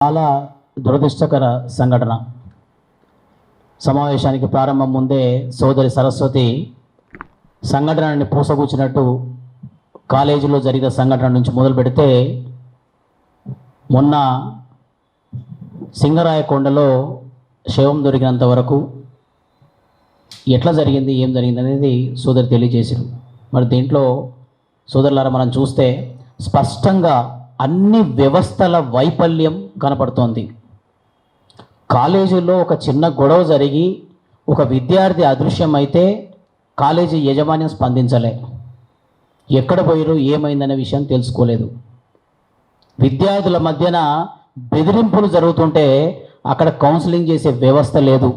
చాలా దురదృష్టకర సంఘటన. సమావేశానికి ప్రారంభం ముందే సోదరి సరస్వతి సంఘటనని పూసగూచినట్టు కాలేజీలో జరిగిన సంఘటన నుంచి మొదలు పెడితే మొన్న సింగరాయకొండలో శవం దొరికినంత వరకు ఎట్లా జరిగింది, ఏం జరిగింది అనేది సోదరి తెలియజేశారు. మరి దీంట్లో సోదరులారా మనం చూస్తే స్పష్టంగా అన్ని వ్యవస్థల వైఫల్యం కనపడుతోంది. కాలేజీలో ఒక చిన్న గొడవ జరిగి ఒక విద్యార్థి అదృశ్యమైతే కాలేజీ యజమాన్యం స్పందించలే. ఎక్కడ పోయారు, ఏమైందనే విషయం తెలుసుకోలేదు. విద్యార్థుల మధ్యన బెదిరింపులు జరుగుతుంటే అక్కడ కౌన్సిలింగ్ చేసే వ్యవస్థ లేదు,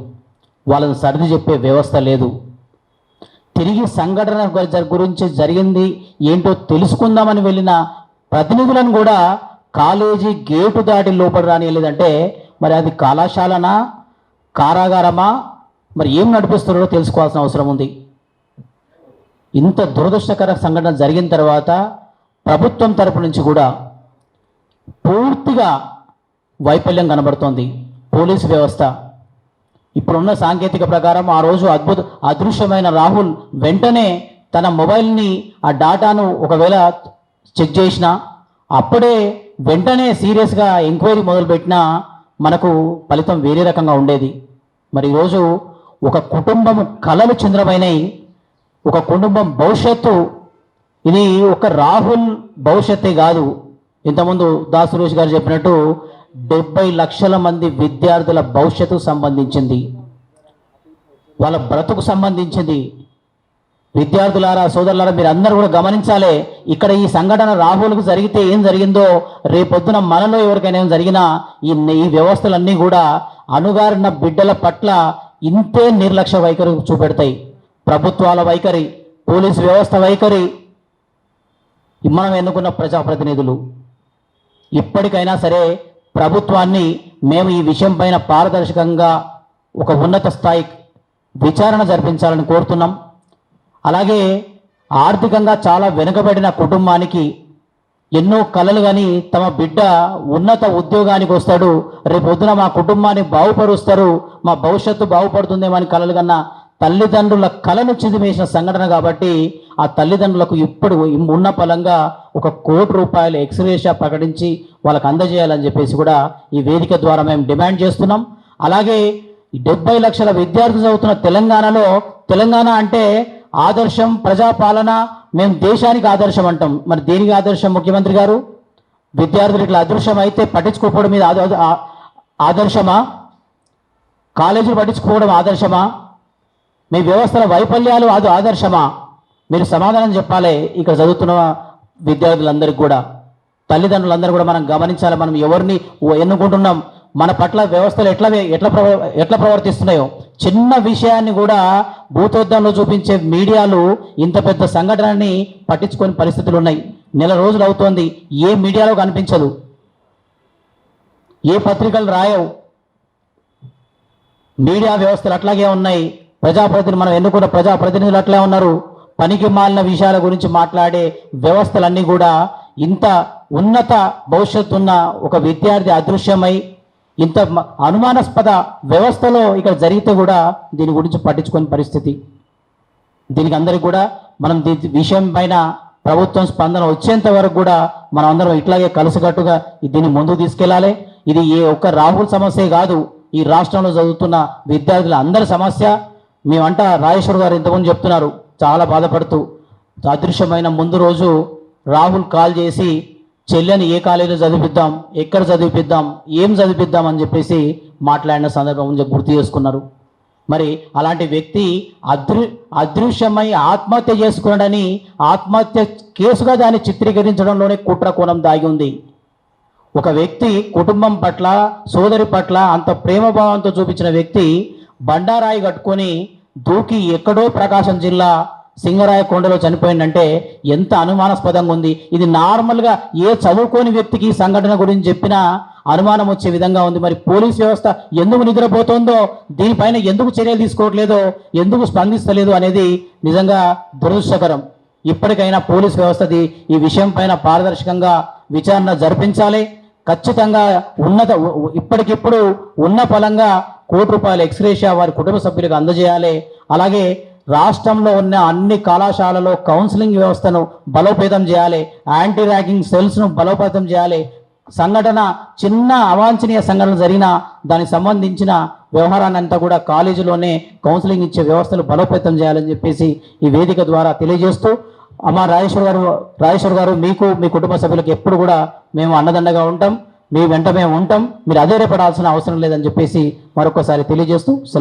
వాళ్ళని సర్ది చెప్పే వ్యవస్థ లేదు. తిరిగి సంఘటన గురించి జరిగింది ఏంటో తెలుసుకుందామని వెళ్ళిన ప్రతినిధులను కూడా కాలేజీ గేటు దాటి లోపల రానియలేదంటే మరి అది కళాశాలనా, కారాగారమా, మరి ఏం నడిపిస్తున్నారో తెలుసుకోవాల్సిన అవసరం ఉంది. ఇంత దురదృష్టకర సంఘటన జరిగిన తర్వాత ప్రభుత్వం తరపు నుంచి కూడా పూర్తిగా వైఫల్యం కనబడుతోంది. పోలీసు వ్యవస్థ ఇప్పుడున్న సాంకేతిక ప్రకారం ఆ రోజు అదృశ్యమైన రాహుల్ వెంటనే తన మొబైల్ని ఆ డాటాను ఒకవేళ చెక్ చేసినా అప్పుడే వెంటనే సీరియస్గా ఎంక్వైరీ మొదలుపెట్టినా మనకు ఫలితం వేరే రకంగా ఉండేది. మరి ఈరోజు ఒక కుటుంబం కలలు చింద్రమైనవి, ఒక కుటుంబం భవిష్యత్తు, ఇది ఒక రాహుల్ భవిష్యత్తే కాదు. ఇంతకుముందు దాస్ సురేష్ గారు చెప్పినట్టు 70 లక్షల మంది విద్యార్థుల భవిష్యత్తుకు సంబంధించింది, వాళ్ళ బ్రతుకు సంబంధించింది. విద్యార్థులారా, సోదరులారా, మీరు అందరూ కూడా గమనించాలి. ఇక్కడ ఈ సంఘటన రాహుల్కు జరిగితే ఏం జరిగిందో రేపొద్దున మనలో ఎవరికైనా ఏం జరిగినా ఈ వ్యవస్థలన్నీ కూడా అణుగారిన బిడ్డల పట్ల ఇంతే నిర్లక్ష్య వైఖరి చూపెడతాయి. ప్రభుత్వాల వైఖరి, పోలీసు వ్యవస్థ వైఖరి, మనం ఎన్నుకున్న ప్రజాప్రతినిధులు ఇప్పటికైనా సరే ప్రభుత్వాన్ని మేము ఈ విషయం పైన పారదర్శకంగా ఒక ఉన్నత స్థాయి విచారణ జరిపించాలని కోరుతున్నాం. అలాగే ఆర్థికంగా చాలా వెనుకబడిన కుటుంబానికి ఎన్నో కలలు కానీ తమ బిడ్డ ఉన్నత ఉద్యోగానికి వస్తాడు, రేపు పొద్దున మా కుటుంబాన్ని బాగుపరుస్తారు, మా భవిష్యత్తు బాగుపడుతుందేమో అని కలలు కన్నా తల్లిదండ్రుల కలను చిదిమేసిన సంఘటన కాబట్టి ఆ తల్లిదండ్రులకు ఇప్పుడు ఉన్న ఫలంగా ₹1 కోటి ఎక్స్గ్రేషియా ప్రకటించి వాళ్ళకు అందజేయాలని చెప్పేసి కూడా ఈ వేదిక ద్వారా మేము డిమాండ్ చేస్తున్నాం. అలాగే 70 లక్షల విద్యార్థులు చదువుతున్న తెలంగాణలో, తెలంగాణ అంటే ఆదర్శం, ప్రజాపాలన, మేము దేశానికి ఆదర్శం అంటాం. మరి దేనికి ఆదర్శం ముఖ్యమంత్రి గారు? విద్యార్థులు ఇట్లా అదృశ్యం అయితే పట్టించుకోకపోవడం మీద ఆదర్శమా? కాలేజీలు పట్టించుకోవడం ఆదర్శమా? మీ వ్యవస్థల వైఫల్యాలు అది ఆదర్శమా? మీరు సమాధానం చెప్పాలి. ఇక్కడ చదువుతున్న విద్యార్థులందరికీ కూడా, తల్లిదండ్రులందరూ కూడా మనం గమనించాలి. మనం ఎవరిని ఎన్నుకుంటున్నాం, మన పట్ల వ్యవస్థలు ఎట్లా ప్రవర్తిస్తున్నాయో. చిన్న విషయాన్ని కూడా భూతోద్దంలో చూపించే మీడియాలు ఇంత పెద్ద సంఘటనని పట్టించుకొని పరిస్థితులు ఉన్నాయి. నెల రోజులు అవుతోంది, ఏ మీడియాలో కనిపించదు, ఏ పత్రికలు రాయవు. మీడియా వ్యవస్థలు అట్లాగే ఉన్నాయి. మనం ఎన్నుకున్న ప్రజాప్రతినిధులు అట్లా ఉన్నారు. పనికి మాలిన విషయాల గురించి మాట్లాడే వ్యవస్థలన్నీ కూడా ఇంత ఉన్నత భవిష్యత్తు ఉన్న ఒక విద్యార్థి అదృశ్యమై ఇంత అనుమానాస్పద వ్యవస్థలో ఇక్కడ జరిగితే కూడా దీని గురించి పట్టించుకునే పరిస్థితి. దీనికి అందరికి కూడా మనం విషయం పైన ప్రభుత్వం స్పందన వచ్చేంత వరకు కూడా మనం అందరం ఇట్లాగే కలిసికట్టుగా దీన్ని ముందుకు తీసుకెళ్లాలి. ఇది ఏ ఒక్క రాహుల్ సమస్య కాదు, ఈ రాష్ట్రంలో చదువుతున్న విద్యార్థుల అందరి సమస్య. మేమంట రాజేశ్వర్ గారు ఇంతకుముందు చెప్తున్నారు, చాలా బాధపడుతూ అదృశ్యమైన ముందు రోజు రాహుల్ కాల్ చేసి చెల్లెని ఏ కాలేజీలో చదివిద్దాం, ఎక్కడ చదివిద్దాం, ఏం చదివిద్దాం అని చెప్పేసి మాట్లాడిన సందర్భం గుర్తు చేసుకున్నారు. మరి అలాంటి వ్యక్తి అదృశ్యమై ఆత్మహత్య చేసుకున్నాడని ఆత్మహత్య కేసుగా దాన్ని చిత్రీకరించడంలోనే కుట్ర కోణం దాగి ఉంది. ఒక వ్యక్తి కుటుంబం పట్ల, సోదరి పట్ల అంత ప్రేమభావంతో చూపించిన వ్యక్తి బండారాయి కట్టుకొని దూకి ఎక్కడో ప్రకాశం జిల్లా సింగరాయకొండలో చనిపోయిందంటే ఎంత అనుమానాస్పదంగా ఉంది. ఇది నార్మల్గా ఏ చదువుకోని వ్యక్తికి సంఘటన గురించి చెప్పినా అనుమానం వచ్చే విధంగా ఉంది. మరి పోలీస్ వ్యవస్థ ఎందుకు నిద్రపోతుందో, దీనిపైన ఎందుకు చర్యలు తీసుకోవట్లేదో, ఎందుకు స్పందిస్తలేదు అనేది నిజంగా దురదృష్టకరం. ఇప్పటికైనా పోలీస్ వ్యవస్థది ఈ విషయం పైన పారదర్శకంగా విచారణ జరిపించాలి. ఖచ్చితంగా ఇప్పటికిప్పుడు ఉన్న ఫలంగా ₹1 ఎక్స్గ్రేషియా వారి కుటుంబ సభ్యులకు అందజేయాలి. అలాగే రాష్ట్రంలో ఉన్న అన్ని కళాశాలలో కౌన్సిలింగ్ వ్యవస్థను బలోపేతం చేయాలి, యాంటీ ర్యాగింగ్ సెల్స్ను బలోపేతం చేయాలి. సంఘటన చిన్న అవాంఛనీయ సంఘటన జరిగినా దానికి సంబంధించిన వ్యవహారాన్ని అంతా కూడా కాలేజీలోనే కౌన్సిలింగ్ ఇచ్చే వ్యవస్థలు బలోపేతం చేయాలని చెప్పేసి ఈ వేదిక ద్వారా తెలియజేస్తూ, అమ్మ రాజేశ్వర్ గారు మీకు మీ కుటుంబ సభ్యులకు ఎప్పుడు కూడా మేము అండదండగా ఉంటాం, మీ వెంట మేము ఉంటాం, మీరు అధైర్యపడాల్సిన అవసరం లేదని చెప్పేసి మరొకసారి తెలియజేస్తూ సెలవు.